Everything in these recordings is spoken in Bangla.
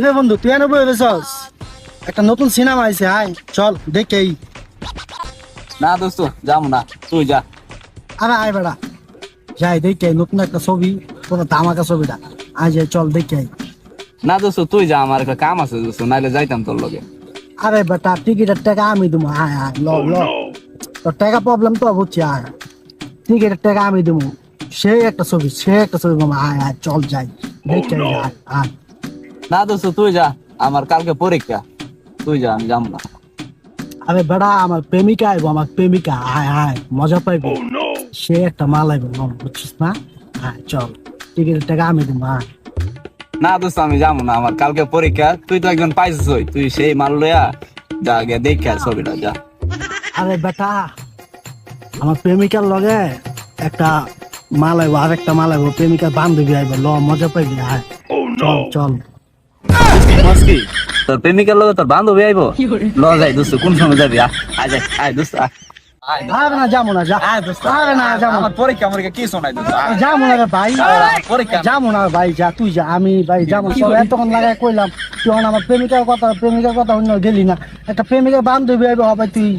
রে বন্ধু তুই এনে বই বেছস একটা নতুন সিনেমা আইছে আয় চল দেখেই। না দোস্ত যাবো না, তুই যা। আরে আয় বেড়া যাই দেখে নতুন একটা ছবি পুরো ধামাকা ছবিটা আয় যাই চল দেখে। না দোস্ত তুই যা, আমার একটা কাম আছে দোস্ত, নাইলে যাইতাম তোর লগে। আরে বেটা টিকিটের টাকা আমি দেবো আয় আয় ল ল তোর টাকা প্রবলেম তো বুঝছি আয় টিকিটের টাকা আমি দেবো সেই একটা ছবি মামা আয় আয় চল যাই দেখে আয় আয়। না দোস্ত তুই যা, আমার কালকে পরীক্ষা, তুই যা, আমি যাবো না। আরে বেড়া আমার প্রেমিকা আইবো আমার প্রেমিকা আয় আয় মজা পাইবো সে একটা মাল আইবো মামা বুঝছিস না আয় চল টিকিটের টাকা আমি দেবো আয়। না দোস্ত আমি যাবো না, আমার কালকে পরীক্ষা, তুই তো একজন পাইছিস, তুই সেই মাল লইয়া যা গিয়া দেখে আয় ছবিটা, যা। আরে বেটা আমার প্রেমিকার লগে একটা মাল আইবো আর একটা মাল আইবো প্রেমিকার বান্ধবী আইবো ল মজা পাইবি আয় চল চল। মস্কি তোর প্রেমিকার লগে তোর বান্ধবী আইবো, ল যাই দোস্ত, কোন সময় যাবি? আয় যাই, আয় দোস্ত আয়। আরে না যাবো না যা আরে না যাবো আমার পরীক্ষা কি শোনাই দোস্ত? যাবো না রে ভাই পরীক্ষা যাবো না ভাই যা তুই যা আমি ভাই যাবো সব এতক্ষণ লাগাই কইলাম তুই এখন আমার প্রেমিকার কথা অন্য গেলি না একটা প্রেমিকার বান্ধবী আইবো হবে তুই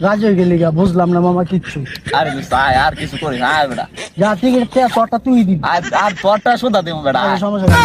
রাজি হয়ে গেলি গা বুঝলাম না মামা কিচ্ছু। আরে দোস্ত আয়, আর কিছু করিস না, আয় বেটা, যা টিকিট তোরটা তুই দিবি আর তোরটা সোদা দেবো বেটা, আয়। সমস্যা নেই।